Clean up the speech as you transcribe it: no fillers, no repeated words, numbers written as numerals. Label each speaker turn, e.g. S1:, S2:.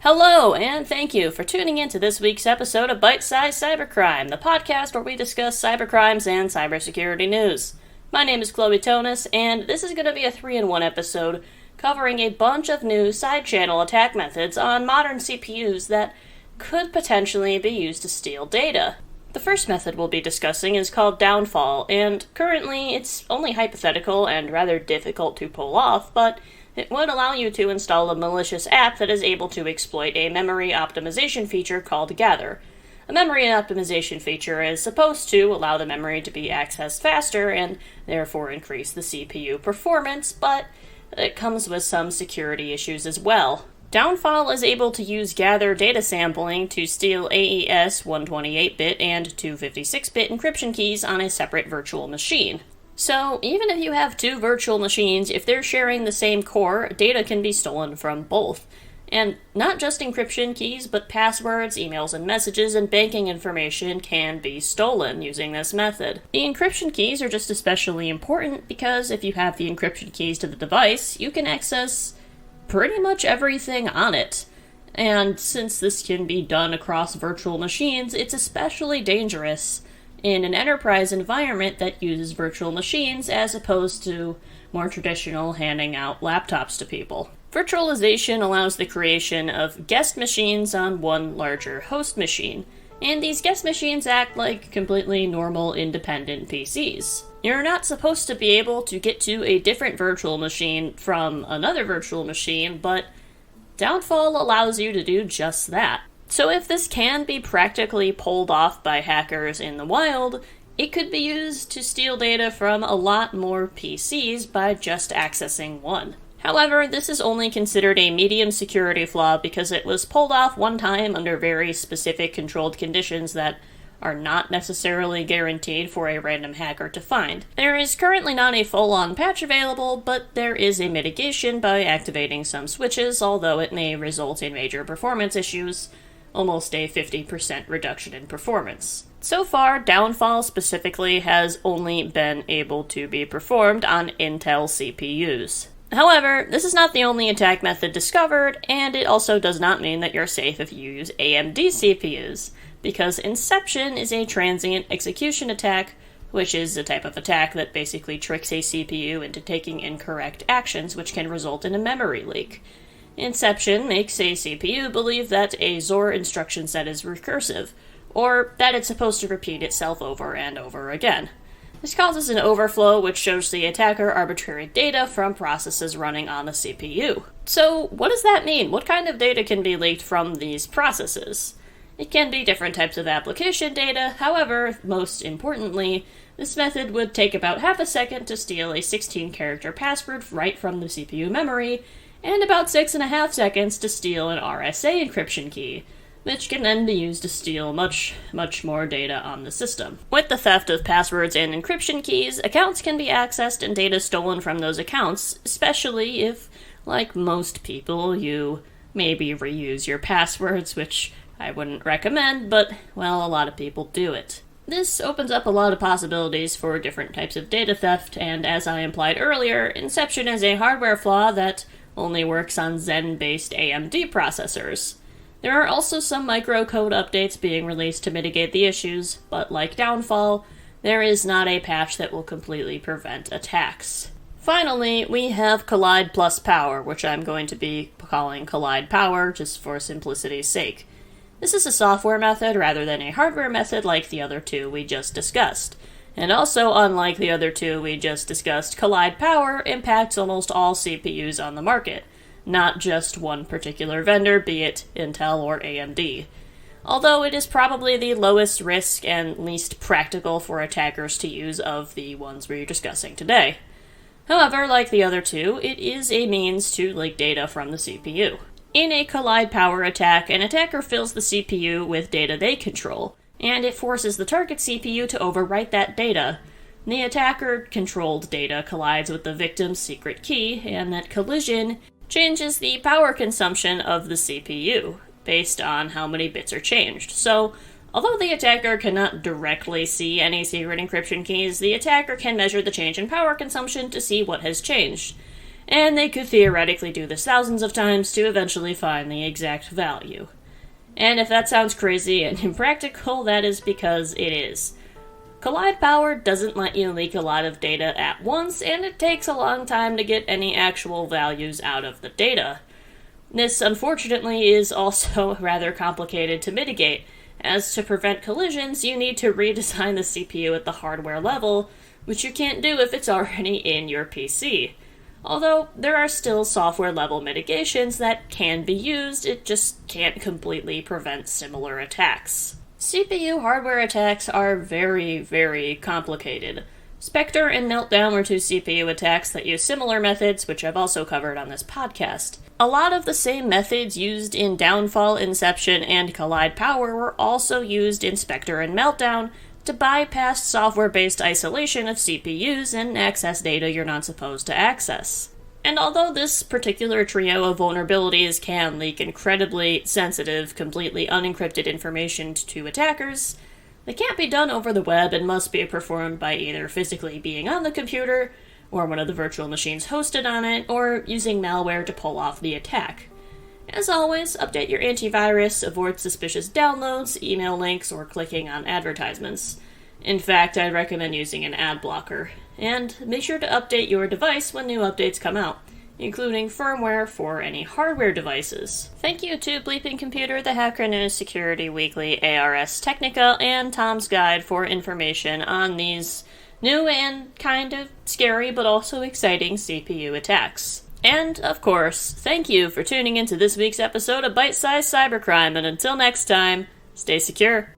S1: Hello, and thank you for tuning in to this week's episode of Bite Size Cybercrime, the podcast where we discuss cybercrimes and cybersecurity news. My name is Chloe Tonis, and this is going to be a 3-in-1 episode covering a bunch of new side-channel attack methods on modern CPUs that could potentially be used to steal data. The first method we'll be discussing is called downfall, and currently it's only hypothetical and rather difficult to pull off, but it would allow you to install a malicious app that is able to exploit a memory optimization feature called Gather. A memory optimization feature is supposed to allow the memory to be accessed faster and therefore increase the CPU performance, but it comes with some security issues as well. Downfall is able to use Gather data sampling to steal AES 128-bit and 256-bit encryption keys on a separate virtual machine. So, even if you have two virtual machines, if they're sharing the same core, data can be stolen from both. And not just encryption keys, but passwords, emails and messages, and banking information can be stolen using this method. The encryption keys are just especially important because if you have the encryption keys to the device, you can access pretty much everything on it. And since this can be done across virtual machines, it's especially dangerous in an enterprise environment that uses virtual machines as opposed to more traditional handing out laptops to people. Virtualization allows the creation of guest machines on one larger host machine, and these guest machines act like completely normal independent PCs. You're not supposed to be able to get to a different virtual machine from another virtual machine, but Downfall allows you to do just that. So if this can be practically pulled off by hackers in the wild, it could be used to steal data from a lot more PCs by just accessing one. However, this is only considered a medium security flaw because it was pulled off one time under very specific controlled conditions that are not necessarily guaranteed for a random hacker to find. There is currently not a full-on patch available, but there is a mitigation by activating some switches, although it may result in major performance issues, almost a 50% reduction in performance. So far, Downfall specifically has only been able to be performed on Intel CPUs. However, this is not the only attack method discovered, and it also does not mean that you're safe if you use AMD CPUs, because Inception is a transient execution attack, which is a type of attack that basically tricks a CPU into taking incorrect actions, which can result in a memory leak. Inception makes a CPU believe that a XOR instruction set is recursive, or that it's supposed to repeat itself over and over again. This causes an overflow which shows the attacker arbitrary data from processes running on the CPU. So, what does that mean? What kind of data can be leaked from these processes? It can be different types of application data, however, most importantly, this method would take about half a second to steal a 16-character password right from the CPU memory, and about 6.5 seconds to steal an RSA encryption key, which can then be used to steal much more data on the system. With the theft of passwords and encryption keys, accounts can be accessed and data stolen from those accounts, especially if, like most people, you maybe reuse your passwords, which I wouldn't recommend, but, well, a lot of people do it. This opens up a lot of possibilities for different types of data theft, and as I implied earlier, Inception is a hardware flaw that only works on Zen-based AMD processors. There are also some microcode updates being released to mitigate the issues, but like Downfall, there is not a patch that will completely prevent attacks. Finally, we have Collide+Power, which I'm going to be calling Collide+Power just for simplicity's sake. This is a software method rather than a hardware method like the other two we just discussed. And also, unlike the other two we just discussed, Collide+Power impacts almost all CPUs on the market, not just one particular vendor, be it Intel or AMD. Although it is probably the lowest risk and least practical for attackers to use of the ones we're discussing today. However, like the other two, it is a means to leak data from the CPU. In a Collide+Power attack, an attacker fills the CPU with data they control, and it forces the target CPU to overwrite that data. The attacker-controlled data collides with the victim's secret key, and that collision changes the power consumption of the CPU, based on how many bits are changed. So, although the attacker cannot directly see any secret encryption keys, the attacker can measure the change in power consumption to see what has changed. and they could theoretically do this thousands of times to eventually find the exact value. And if that sounds crazy and impractical, that is because it is. Collide+Power doesn't let you leak a lot of data at once, and it takes a long time to get any actual values out of the data. This, unfortunately, is also rather complicated to mitigate, as to prevent collisions, you need to redesign the CPU at the hardware level, which you can't do if it's already in your PC. Although, there are still software-level mitigations that can be used, it just can't completely prevent similar attacks. CPU hardware attacks are very, very complicated. Spectre and Meltdown were two CPU attacks that use similar methods, which I've also covered on this podcast. A lot of the same methods used in Downfall, Inception, and Collide+Power were also used in Spectre and Meltdown to bypass software-based isolation of CPUs and access data you're not supposed to access. And although this particular trio of vulnerabilities can leak incredibly sensitive, completely unencrypted information to attackers, they can't be done over the web and must be performed by either physically being on the computer, or one of the virtual machines hosted on it, or using malware to pull off the attack. As always, update your antivirus, avoid suspicious downloads, email links, or clicking on advertisements. In fact, I'd recommend using an ad blocker. And make sure to update your device when new updates come out, including firmware for any hardware devices. Thank you to Bleeping Computer, the Hacker News Security Weekly, ARS Technica, and Tom's Guide for information on these new and kind of scary but also exciting CPU attacks. And, of course, thank you for tuning into this week's episode of Bite-Sized Cybercrime, and until next time, stay secure.